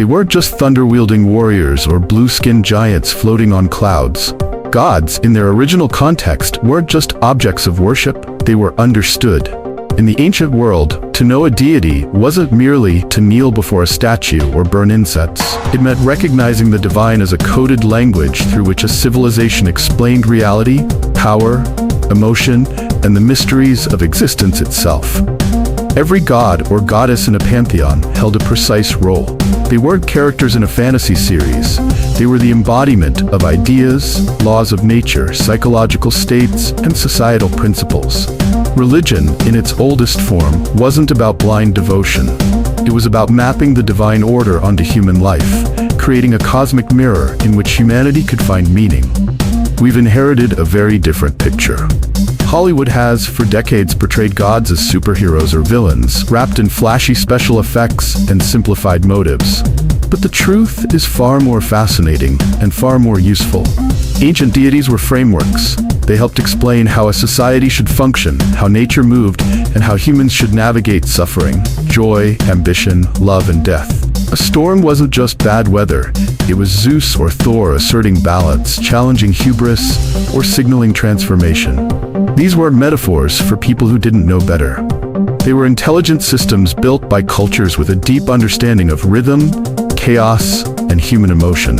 They weren't just thunder-wielding warriors or blue-skinned giants floating on clouds. Gods, in their original context, weren't just objects of worship, they were understood. In the ancient world, to know a deity wasn't merely to kneel before a statue or burn incense. It meant recognizing the divine as a coded language through which a civilization explained reality, power, emotion, and the mysteries of existence itself. Every god or goddess in a pantheon held a precise role. They weren't characters in a fantasy series. They were the embodiment of ideas, laws of nature, psychological states, and societal principles. Religion, in its oldest form, wasn't about blind devotion. It was about mapping the divine order onto human life, creating a cosmic mirror in which humanity could find meaning. We've inherited a very different picture. Hollywood has, for decades, portrayed gods as superheroes or villains, wrapped in flashy special effects and simplified motives. But the truth is far more fascinating and far more useful. Ancient deities were frameworks. They helped explain how a society should function, how nature moved, and how humans should navigate suffering, joy, ambition, love, and death. A storm wasn't just bad weather. It was Zeus or Thor asserting balance, challenging hubris, or signaling transformation. These weren't metaphors for people who didn't know better. They were intelligent systems built by cultures with a deep understanding of rhythm, chaos, and human emotion.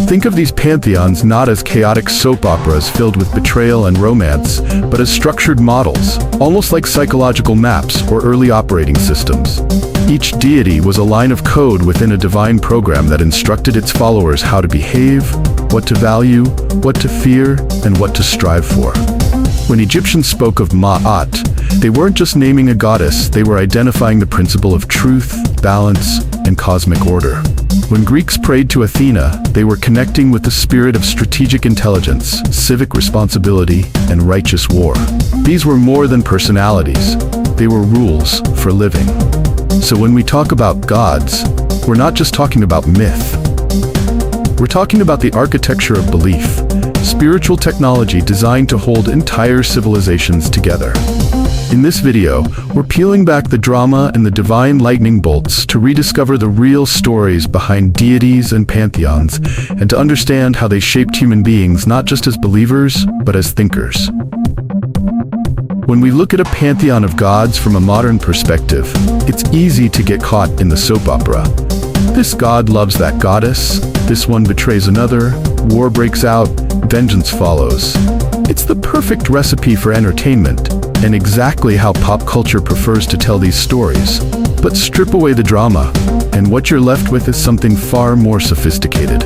Think of these pantheons not as chaotic soap operas filled with betrayal and romance, but as structured models, almost like psychological maps or early operating systems. Each deity was a line of code within a divine program that instructed its followers how to behave, what to value, what to fear, and what to strive for. When Egyptians spoke of Ma'at, they weren't just naming a goddess, they were identifying the principle of truth, balance, and cosmic order. When Greeks prayed to Athena, they were connecting with the spirit of strategic intelligence, civic responsibility, and righteous war. These were more than personalities. They were rules for living. So when we talk about gods, we're not just talking about myth. We're talking about the architecture of belief, spiritual technology designed to hold entire civilizations together. In this video, we're peeling back the drama and the divine lightning bolts to rediscover the real stories behind deities and pantheons, and to understand how they shaped human beings not just as believers, but as thinkers. When we look at a pantheon of gods from a modern perspective, it's easy to get caught in the soap opera. This god loves that goddess, this one betrays another, war breaks out, vengeance follows. It's the perfect recipe for entertainment, and exactly how pop culture prefers to tell these stories. But strip away the drama, and what you're left with is something far more sophisticated.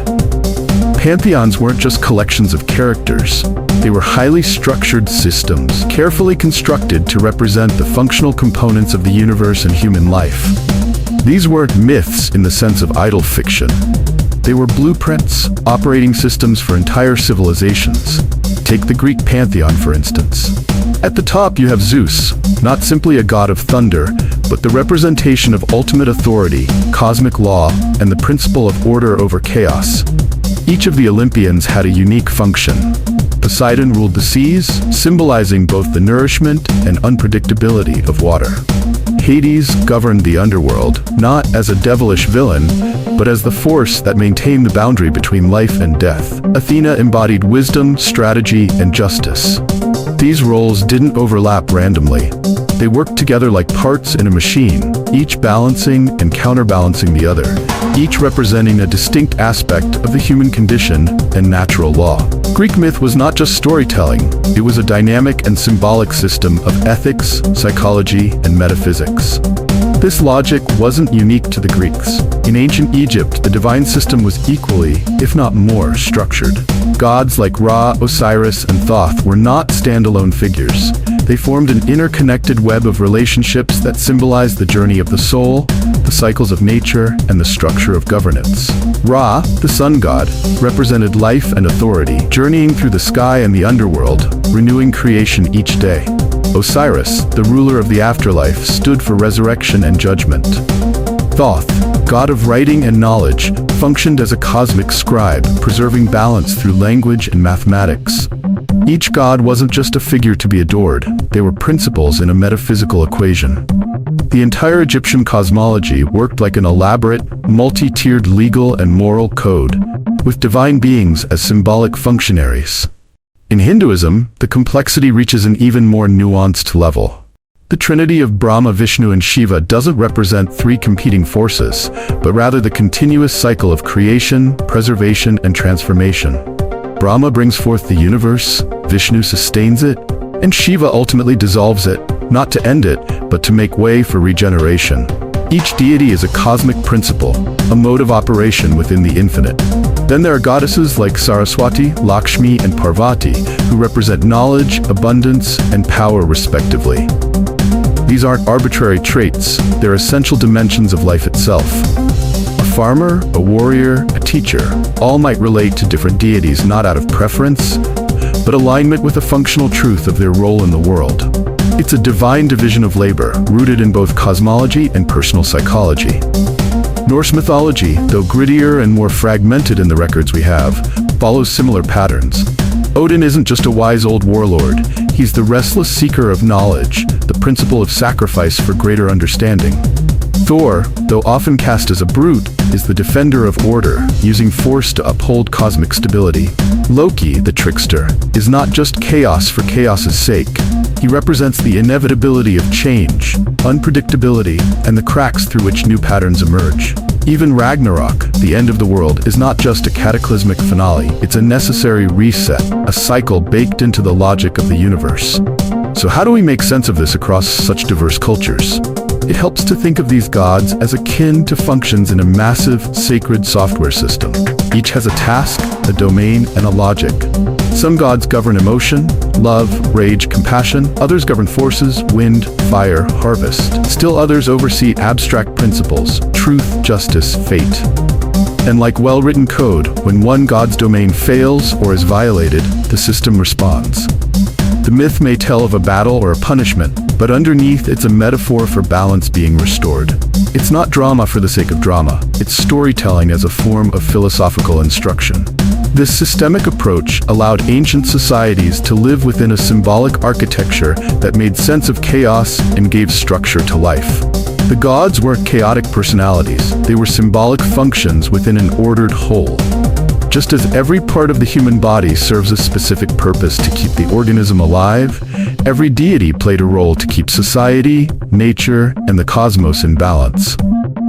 Pantheons weren't just collections of characters. They were highly structured systems, carefully constructed to represent the functional components of the universe and human life. These weren't myths in the sense of idle fiction. They were blueprints, operating systems for entire civilizations. Take the Greek pantheon, for instance. At the top you have Zeus, not simply a god of thunder, but the representation of ultimate authority, cosmic law, and the principle of order over chaos. Each of the Olympians had a unique function. Poseidon ruled the seas, symbolizing both the nourishment and unpredictability of water. Hades governed the underworld, not as a devilish villain, but as the force that maintained the boundary between life and death. Athena embodied wisdom, strategy, and justice. These roles didn't overlap randomly. They worked together like parts in a machine, each balancing and counterbalancing the other, each representing a distinct aspect of the human condition and natural law. Greek myth was not just storytelling, it was a dynamic and symbolic system of ethics, psychology, and metaphysics. This logic wasn't unique to the Greeks. In ancient Egypt, the divine system was equally, if not more, structured. Gods like Ra, Osiris, and Thoth were not standalone figures. They formed an interconnected web of relationships that symbolized the journey of the soul, the cycles of nature, and the structure of governance. Ra, the sun god, represented life and authority, journeying through the sky and the underworld, renewing creation each day. Osiris, the ruler of the afterlife, stood for resurrection and judgment. Thoth, god of writing and knowledge, functioned as a cosmic scribe, preserving balance through language and mathematics. Each god wasn't just a figure to be adored, they were principles in a metaphysical equation. The entire Egyptian cosmology worked like an elaborate, multi-tiered legal and moral code, with divine beings as symbolic functionaries. In Hinduism, the complexity reaches an even more nuanced level. The trinity of Brahma, Vishnu, and Shiva doesn't represent three competing forces, but rather the continuous cycle of creation, preservation, and transformation. Brahma brings forth the universe, Vishnu sustains it, and Shiva ultimately dissolves it, not to end it, but to make way for regeneration. Each deity is a cosmic principle, a mode of operation within the infinite. Then there are goddesses like Saraswati, Lakshmi, and Parvati, who represent knowledge, abundance, and power respectively. These aren't arbitrary traits, they're essential dimensions of life itself. A farmer, a warrior, a teacher, all might relate to different deities not out of preference, but alignment with a functional truth of their role in the world. It's a divine division of labor, rooted in both cosmology and personal psychology. Norse mythology, though grittier and more fragmented in the records we have, follows similar patterns. Odin isn't just a wise old warlord, he's the restless seeker of knowledge, the principle of sacrifice for greater understanding. Thor, though often cast as a brute, is the defender of order, using force to uphold cosmic stability. Loki, the trickster, is not just chaos for chaos's sake. He represents the inevitability of change, unpredictability, and the cracks through which new patterns emerge. Even Ragnarok, the end of the world, is not just a cataclysmic finale, it's a necessary reset, a cycle baked into the logic of the universe. So how do we make sense of this across such diverse cultures? It helps to think of these gods as akin to functions in a massive, sacred software system. Each has a task, a domain, and a logic. Some gods govern emotion, love, rage, compassion. Others govern forces, wind, fire, harvest. Still others oversee abstract principles, truth, justice, fate. And like well-written code, when one god's domain fails or is violated, the system responds. The myth may tell of a battle or a punishment, but underneath it's a metaphor for balance being restored. It's not drama for the sake of drama, it's storytelling as a form of philosophical instruction. This systemic approach allowed ancient societies to live within a symbolic architecture that made sense of chaos and gave structure to life. The gods weren't chaotic personalities, they were symbolic functions within an ordered whole. Just as every part of the human body serves a specific purpose to keep the organism alive, every deity played a role to keep society, nature, and the cosmos in balance.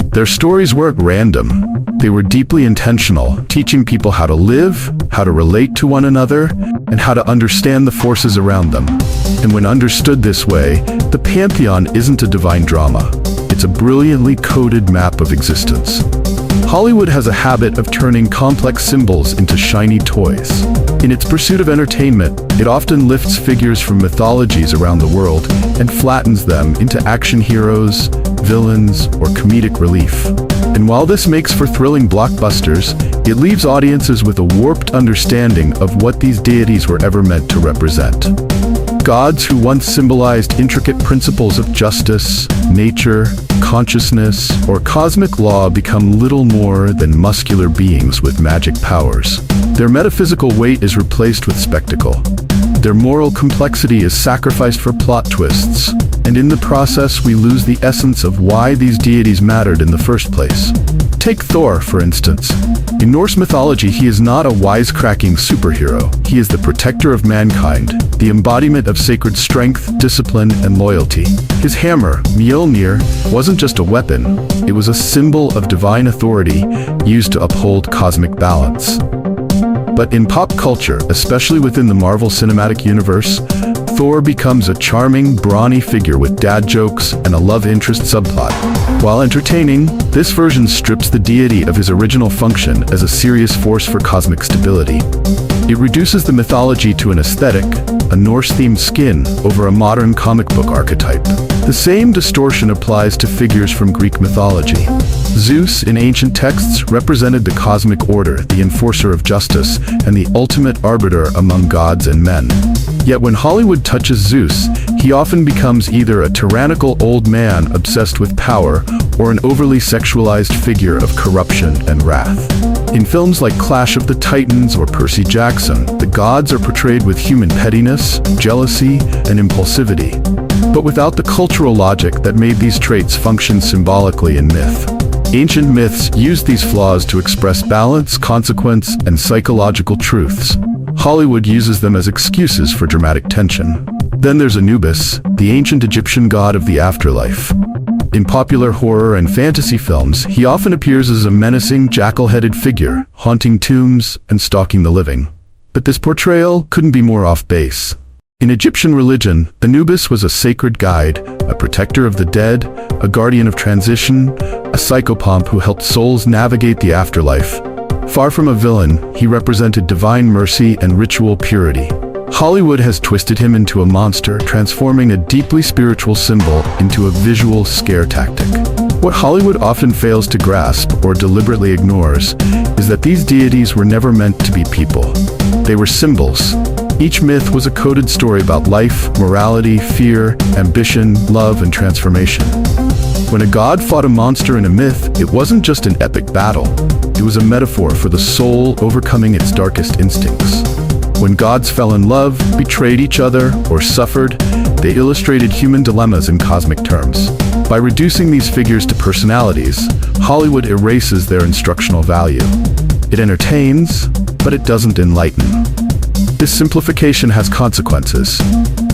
Their stories weren't random. They were deeply intentional, teaching people how to live, how to relate to one another, and how to understand the forces around them. And when understood this way, the pantheon isn't a divine drama. It's a brilliantly coded map of existence. Hollywood has a habit of turning complex symbols into shiny toys. In its pursuit of entertainment, it often lifts figures from mythologies around the world and flattens them into action heroes, villains, or comedic relief. And while this makes for thrilling blockbusters, it leaves audiences with a warped understanding of what these deities were ever meant to represent. Gods who once symbolized intricate principles of justice, nature, consciousness, or cosmic law become little more than muscular beings with magic powers. Their metaphysical weight is replaced with spectacle. Their moral complexity is sacrificed for plot twists, and in the process we lose the essence of why these deities mattered in the first place. Take Thor, for instance. In Norse mythology, he is not a wisecracking superhero. He is the protector of mankind, the embodiment of sacred strength, discipline, and loyalty. His hammer, Mjolnir, wasn't just a weapon. It was a symbol of divine authority used to uphold cosmic balance. But in pop culture, especially within the Marvel Cinematic Universe, Thor becomes a charming, brawny figure with dad jokes and a love interest subplot. While entertaining, this version strips the deity of his original function as a serious force for cosmic stability. It reduces the mythology to an aesthetic, a Norse-themed skin over a modern comic book archetype. The same distortion applies to figures from Greek mythology. Zeus in ancient texts represented the cosmic order, the enforcer of justice, and the ultimate arbiter among gods and men. Yet when Hollywood touches Zeus, he often becomes either a tyrannical old man obsessed with power or an overly sexualized figure of corruption and wrath. In films like Clash of the Titans or Percy Jackson, the gods are portrayed with human pettiness, jealousy, and impulsivity. but without the cultural logic that made these traits function symbolically in myth. Ancient myths used these flaws to express balance, consequence, and psychological truths. Hollywood uses them as excuses for dramatic tension. Then there's Anubis, the ancient Egyptian god of the afterlife. In popular horror and fantasy films, he often appears as a menacing, jackal-headed figure, haunting tombs and stalking the living. But this portrayal couldn't be more off base. In Egyptian religion, Anubis was a sacred guide, a protector of the dead, a guardian of transition, a psychopomp who helped souls navigate the afterlife. Far from a villain, he represented divine mercy and ritual purity. Hollywood has twisted him into a monster, transforming a deeply spiritual symbol into a visual scare tactic. What Hollywood often fails to grasp or deliberately ignores is that these deities were never meant to be people. They were symbols. Each myth was a coded story about life, morality, fear, ambition, love, and transformation. When a god fought a monster in a myth, it wasn't just an epic battle. It was a metaphor for the soul overcoming its darkest instincts. When gods fell in love, betrayed each other, or suffered, they illustrated human dilemmas in cosmic terms. By reducing these figures to personalities, Hollywood erases their instructional value. It entertains, but it doesn't enlighten. This simplification has consequences.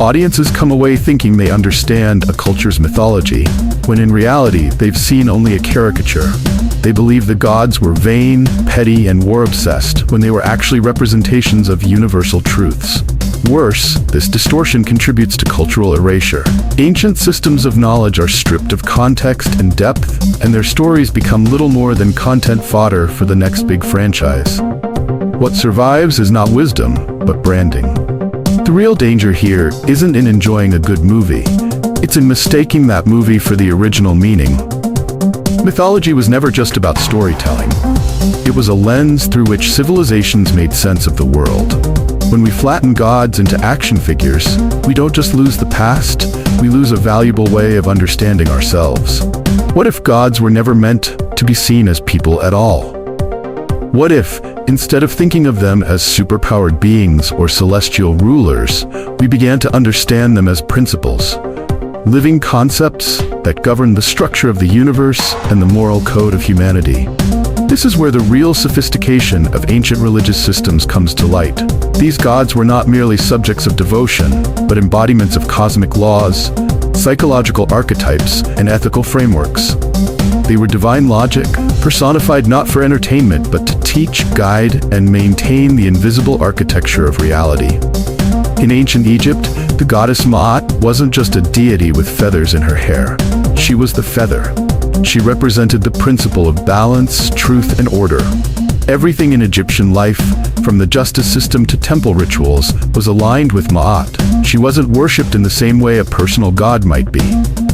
Audiences come away thinking they understand a culture's mythology, when in reality they've seen only a caricature. They believe the gods were vain, petty, and war-obsessed when they were actually representations of universal truths. Worse, this distortion contributes to cultural erasure. Ancient systems of knowledge are stripped of context and depth, and their stories become little more than content fodder for the next big franchise. What survives is not wisdom, but branding. The real danger here isn't in enjoying a good movie. It's in mistaking that movie for the original meaning. Mythology was never just about storytelling. It was a lens through which civilizations made sense of the world. When we flatten gods into action figures, we don't just lose the past, we lose a valuable way of understanding ourselves. What if gods were never meant to be seen as people at all? What if, instead of thinking of them as superpowered beings or celestial rulers, we began to understand them as principles? Living concepts that govern the structure of the universe and the moral code of humanity. This is where the real sophistication of ancient religious systems comes to light. These gods were not merely subjects of devotion, but embodiments of cosmic laws, psychological archetypes, and ethical frameworks. They were divine logic, personified not for entertainment, but to teach, guide, and maintain the invisible architecture of reality. In ancient Egypt, the goddess Ma'at wasn't just a deity with feathers in her hair. She was the feather. She represented the principle of balance, truth, and order. Everything in Egyptian life, from the justice system to temple rituals, was aligned with Ma'at. She wasn't worshipped in the same way a personal god might be.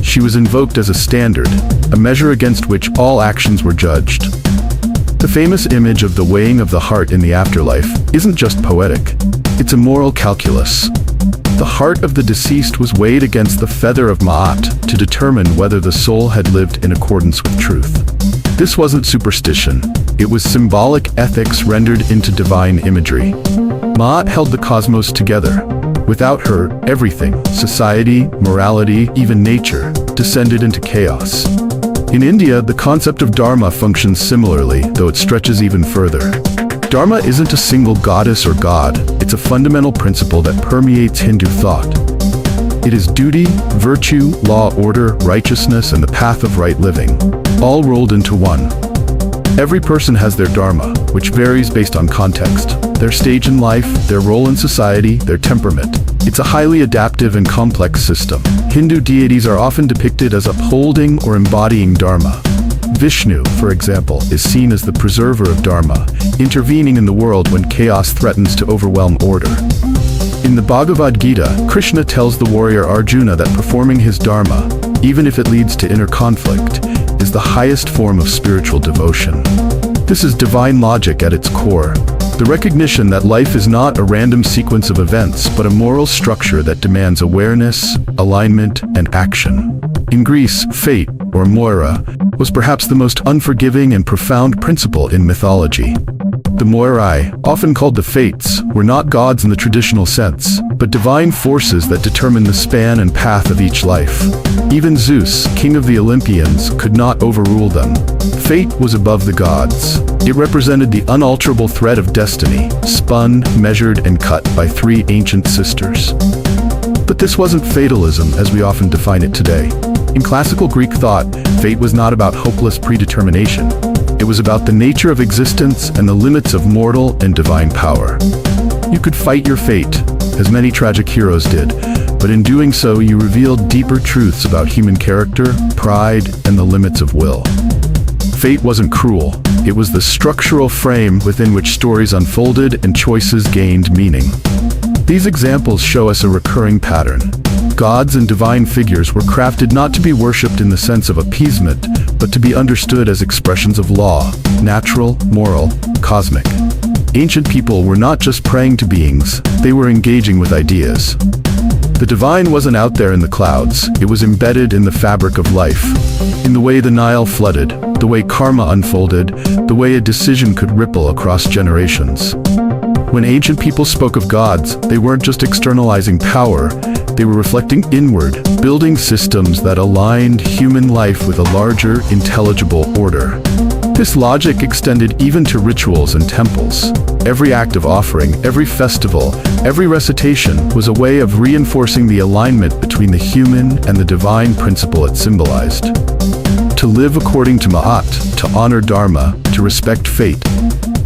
She was invoked as a standard, a measure against which all actions were judged. The famous image of the weighing of the heart in the afterlife isn't just poetic. It's a moral calculus. The heart of the deceased was weighed against the feather of Ma'at to determine whether the soul had lived in accordance with truth. This wasn't superstition. It was symbolic ethics rendered into divine imagery. Ma'at held the cosmos together. Without her, everything, society, morality, even nature, descended into chaos. In India, the concept of Dharma functions similarly, though it stretches even further. Dharma isn't a single goddess or god, it's a fundamental principle that permeates Hindu thought. It is duty, virtue, law, order, righteousness, and the path of right living, all rolled into one. Every person has their dharma, which varies based on context, their stage in life, their role in society, their temperament. It's a highly adaptive and complex system. Hindu deities are often depicted as upholding or embodying dharma. Vishnu, for example, is seen as the preserver of dharma, intervening in the world when chaos threatens to overwhelm order. In the Bhagavad Gita, Krishna tells the warrior Arjuna that performing his dharma, even if it leads to inner conflict, is the highest form of spiritual devotion. This is divine logic at its core, the recognition that life is not a random sequence of events, but a moral structure that demands awareness, alignment, and action. In Greece, fate, or Moira, was perhaps the most unforgiving and profound principle in mythology. The Moirai, often called the Fates, were not gods in the traditional sense, but but divine forces that determine the span and path of each life. Even Zeus, king of the Olympians, could not overrule them. Fate was above the gods. It represented the unalterable thread of destiny, spun, measured, and cut by three ancient sisters. But this wasn't fatalism as we often define it today. In classical Greek thought, fate was not about hopeless predetermination. It was about the nature of existence and the limits of mortal and divine power. You could fight your fate, as many tragic heroes did, but in doing so you revealed deeper truths about human character, pride, and the limits of will. Fate wasn't cruel. It was the structural frame within which stories unfolded and choices gained meaning. These examples show us a recurring pattern. Gods and divine figures were crafted not to be worshipped in the sense of appeasement, but to be understood as expressions of law, natural, moral, cosmic. Ancient people were not just praying to beings, they were engaging with ideas. The divine wasn't out there in the clouds, it was embedded in the fabric of life. In the way the Nile flooded, the way karma unfolded, the way a decision could ripple across generations. When ancient people spoke of gods, they weren't just externalizing power, they were reflecting inward, building systems that aligned human life with a larger, intelligible order. This logic extended even to rituals and temples. Every act of offering, every festival, every recitation was a way of reinforcing the alignment between the human and the divine principle it symbolized. To live according to Ma'at, to honor Dharma, to respect fate.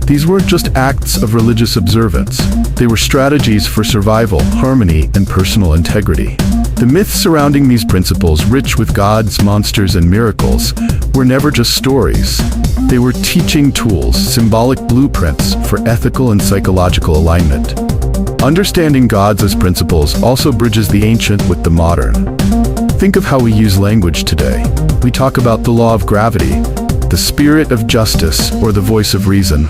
These weren't just acts of religious observance. They were strategies for survival, harmony, and personal integrity. The myths surrounding these principles, rich with gods, monsters, and miracles, were never just stories. They were teaching tools, symbolic blueprints for ethical and psychological alignment. Understanding gods as principles also bridges the ancient with the modern. Think of how we use language today. We talk about the law of gravity, the spirit of justice, or the voice of reason.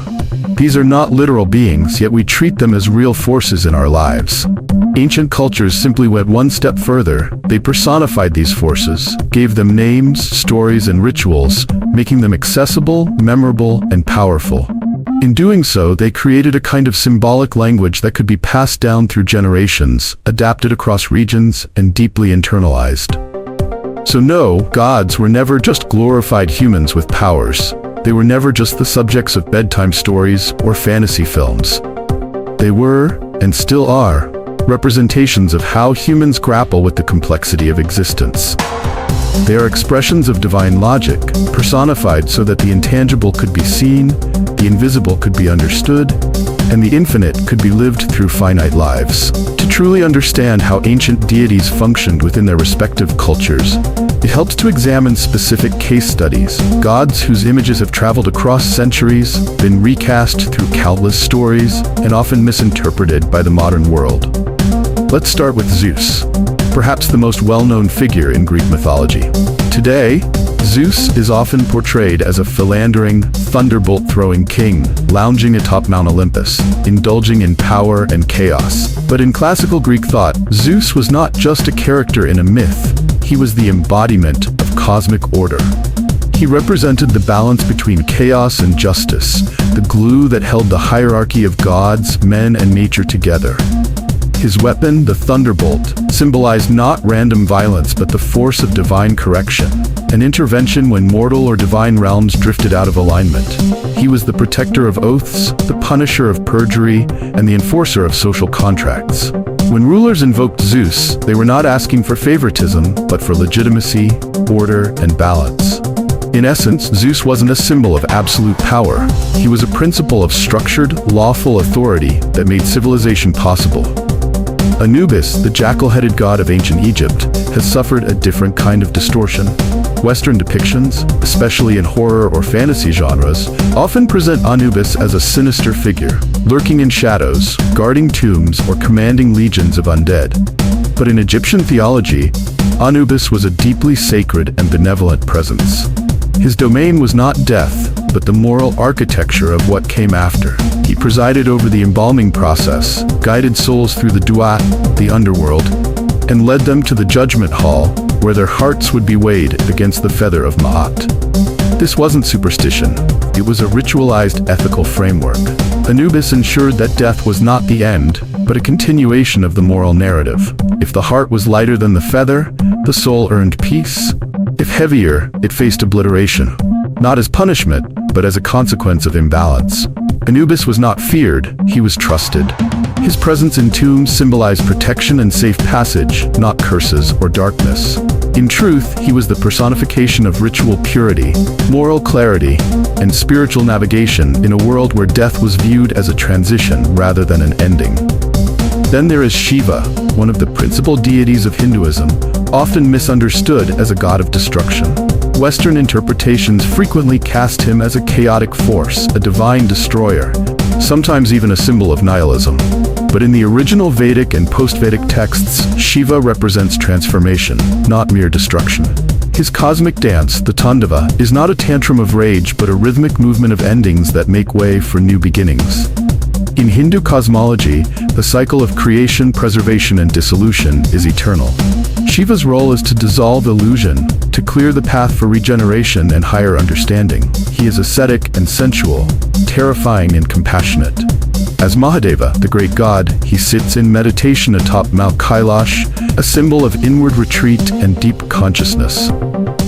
These are not literal beings, yet we treat them as real forces in our lives. Ancient cultures simply went one step further. They personified these forces, gave them names, stories, and rituals, making them accessible, memorable, and powerful. In doing so, they created a kind of symbolic language that could be passed down through generations, adapted across regions, and deeply internalized. So no, gods were never just glorified humans with powers. They were never just the subjects of bedtime stories or fantasy films. They were, and still are, representations of how humans grapple with the complexity of existence. They are expressions of divine logic, personified so that the intangible could be seen, the invisible could be understood, and the infinite could be lived through finite lives. To truly understand how ancient deities functioned within their respective cultures, it helps to examine specific case studies, gods whose images have traveled across centuries, been recast through countless stories, and often misinterpreted by the modern world. Let's start with Zeus, perhaps the most well-known figure in Greek mythology. Today, Zeus is often portrayed as a philandering, thunderbolt-throwing king, lounging atop Mount Olympus, indulging in power and chaos. But in classical Greek thought, Zeus was not just a character in a myth. He was the embodiment of cosmic order. He represented the balance between chaos and justice, the glue that held the hierarchy of gods, men, and nature together. His weapon, the thunderbolt, symbolized not random violence but the force of divine correction, an intervention when mortal or divine realms drifted out of alignment. He was the protector of oaths, the punisher of perjury, and the enforcer of social contracts. When rulers invoked Zeus, they were not asking for favoritism, but for legitimacy, order, and balance. In essence, Zeus wasn't a symbol of absolute power. He was a principle of structured, lawful authority that made civilization possible. Anubis, the jackal-headed god of ancient Egypt, has suffered a different kind of distortion. Western depictions, especially in horror or fantasy genres, often present Anubis as a sinister figure, lurking in shadows, guarding tombs, or commanding legions of undead. But in Egyptian theology, Anubis was a deeply sacred and benevolent presence. His domain was not death, but the moral architecture of what came after. He presided over the embalming process, guided souls through the duat, the underworld, and led them to the judgment hall, where their hearts would be weighed against the feather of Ma'at. This wasn't superstition. It was a ritualized ethical framework. Anubis ensured that death was not the end, but a continuation of the moral narrative. If the heart was lighter than the feather, the soul earned peace. If heavier, it faced obliteration. Not as punishment, but as a consequence of imbalance. Anubis was not feared, he was trusted. His presence in tombs symbolized protection and safe passage, not curses or darkness. In truth, he was the personification of ritual purity, moral clarity, and spiritual navigation in a world where death was viewed as a transition rather than an ending. Then there is Shiva, one of the principal deities of Hinduism, often misunderstood as a god of destruction. Western interpretations frequently cast him as a chaotic force, a divine destroyer, sometimes even a symbol of nihilism. But in the original Vedic and post-Vedic texts, Shiva represents transformation, not mere destruction. His cosmic dance, the Tandava, is not a tantrum of rage but a rhythmic movement of endings that make way for new beginnings. In Hindu cosmology, the cycle of creation, preservation, and dissolution is eternal. Shiva's role is to dissolve illusion, to clear the path for regeneration and higher understanding. He is ascetic and sensual, terrifying and compassionate. As Mahadeva, the great god, he sits in meditation atop Mount Kailash, a symbol of inward retreat and deep consciousness.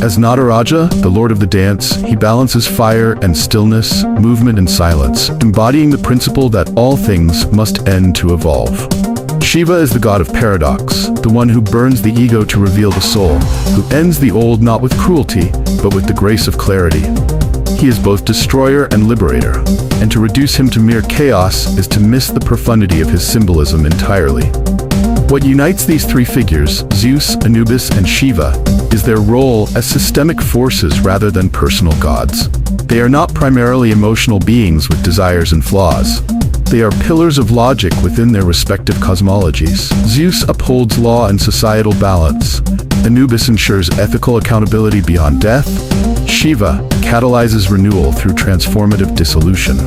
As Nataraja, the lord of the dance, he balances fire and stillness, movement and silence, embodying the principle that all things must end to evolve. Shiva is the god of paradox, the one who burns the ego to reveal the soul, who ends the old not with cruelty, but with the grace of clarity. He is both destroyer and liberator, and to reduce him to mere chaos is to miss the profundity of his symbolism entirely. What unites these three figures, Zeus, Anubis, and Shiva, is their role as systemic forces rather than personal gods. They are not primarily emotional beings with desires and flaws. They are pillars of logic within their respective cosmologies. Zeus upholds law and societal balance. Anubis ensures ethical accountability beyond death. Shiva catalyzes renewal through transformative dissolution.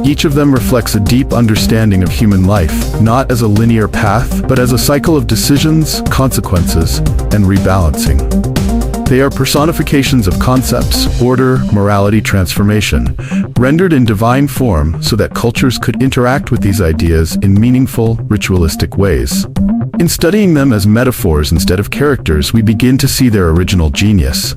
Each of them reflects a deep understanding of human life, not as a linear path, but as a cycle of decisions, consequences, and rebalancing. They are personifications of concepts, order, morality, transformation, rendered in divine form so that cultures could interact with these ideas in meaningful, ritualistic ways. In studying them as metaphors instead of characters, we begin to see their original genius.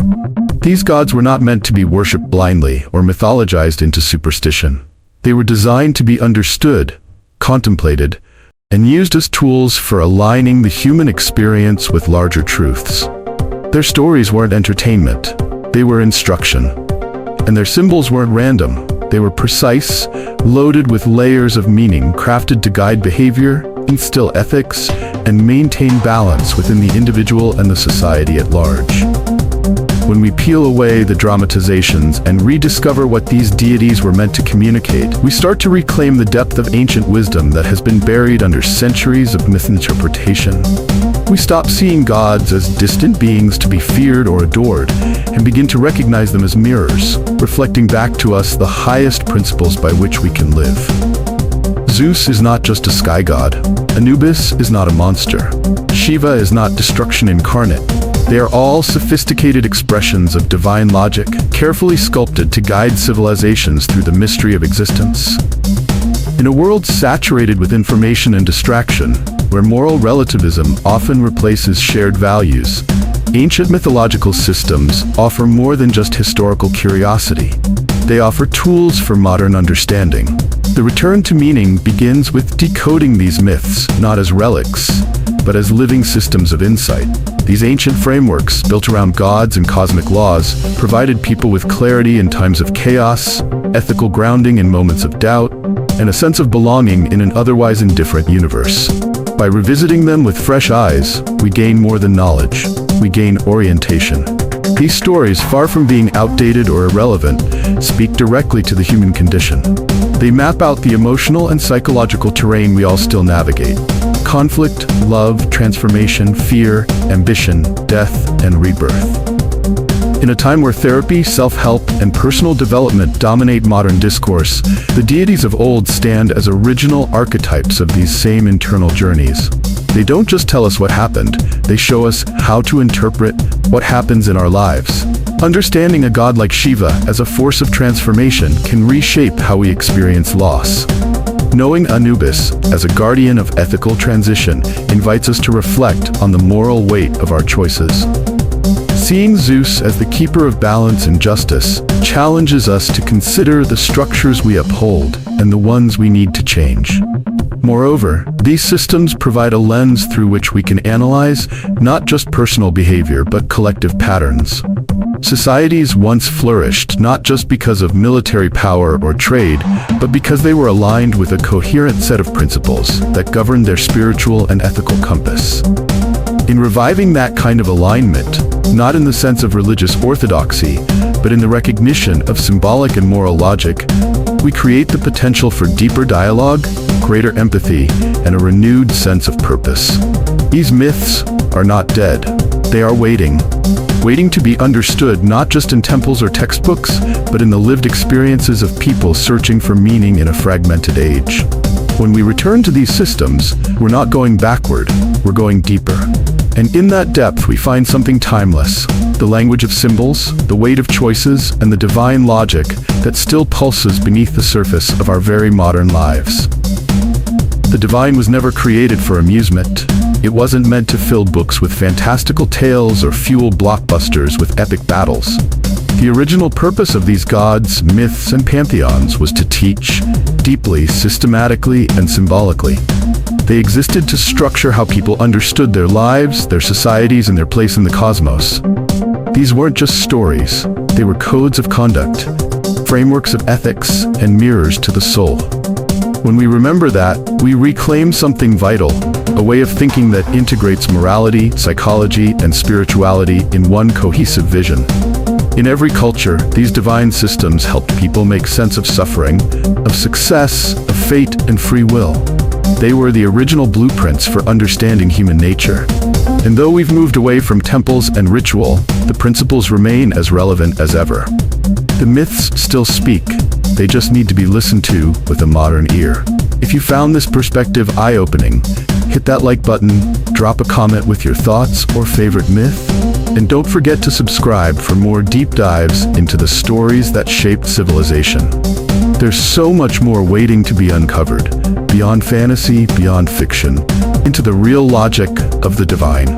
These gods were not meant to be worshipped blindly or mythologized into superstition. They were designed to be understood, contemplated, and used as tools for aligning the human experience with larger truths. Their stories weren't entertainment, they were instruction. And their symbols weren't random, they were precise, loaded with layers of meaning crafted to guide behavior, instill ethics, and maintain balance within the individual and the society at large. When we peel away the dramatizations and rediscover what these deities were meant to communicate, we start to reclaim the depth of ancient wisdom that has been buried under centuries of misinterpretation. We stop seeing gods as distant beings to be feared or adored, and begin to recognize them as mirrors, reflecting back to us the highest principles by which we can live. Zeus is not just a sky god. Anubis is not a monster. Shiva is not destruction incarnate. They are all sophisticated expressions of divine logic, carefully sculpted to guide civilizations through the mystery of existence. In a world saturated with information and distraction, where moral relativism often replaces shared values, ancient mythological systems offer more than just historical curiosity. They offer tools for modern understanding. The return to meaning begins with decoding these myths, not as relics, but as living systems of insight. These ancient frameworks, built around gods and cosmic laws, provided people with clarity in times of chaos, ethical grounding in moments of doubt, and a sense of belonging in an otherwise indifferent universe. By revisiting them with fresh eyes, we gain more than knowledge. We gain orientation. These stories, far from being outdated or irrelevant, speak directly to the human condition. They map out the emotional and psychological terrain we all still navigate. Conflict, love, transformation, fear, ambition, death, and rebirth. In a time where therapy, self-help, and personal development dominate modern discourse, the deities of old stand as original archetypes of these same internal journeys. They don't just tell us what happened, they show us how to interpret what happens in our lives. Understanding a god like Shiva as a force of transformation can reshape how we experience loss. Knowing Anubis as a guardian of ethical transition invites us to reflect on the moral weight of our choices. Seeing Zeus as the keeper of balance and justice challenges us to consider the structures we uphold and the ones we need to change. Moreover, these systems provide a lens through which we can analyze not just personal behavior but collective patterns. Societies once flourished not just because of military power or trade, but because they were aligned with a coherent set of principles that governed their spiritual and ethical compass. In reviving that kind of alignment, not in the sense of religious orthodoxy, but in the recognition of symbolic and moral logic, we create the potential for deeper dialogue, greater empathy, and a renewed sense of purpose. These myths are not dead. They are waiting to be understood not just in temples or textbooks, but in the lived experiences of people searching for meaning in a fragmented age. When we return to these systems, we're not going backward, we're going deeper. And in that depth, we find something timeless, the language of symbols, the weight of choices, and the divine logic that still pulses beneath the surface of our very modern lives. The divine was never created for amusement. It wasn't meant to fill books with fantastical tales or fuel blockbusters with epic battles. The original purpose of these gods, myths, and pantheons was to teach, deeply, systematically, and symbolically. They existed to structure how people understood their lives, their societies, and their place in the cosmos. These weren't just stories. They were codes of conduct, frameworks of ethics, and mirrors to the soul. When we remember that, we reclaim something vital, a way of thinking that integrates morality, psychology, and spirituality in one cohesive vision. In every culture, these divine systems helped people make sense of suffering, of success, of fate, and free will. They were the original blueprints for understanding human nature. And though we've moved away from temples and ritual, the principles remain as relevant as ever. The myths still speak. They just need to be listened to with a modern ear. If you found this perspective eye-opening, hit that like button, drop a comment with your thoughts or favorite myth, and don't forget to subscribe for more deep dives into the stories that shaped civilization. There's so much more waiting to be uncovered, beyond fantasy, beyond fiction, into the real logic of the divine.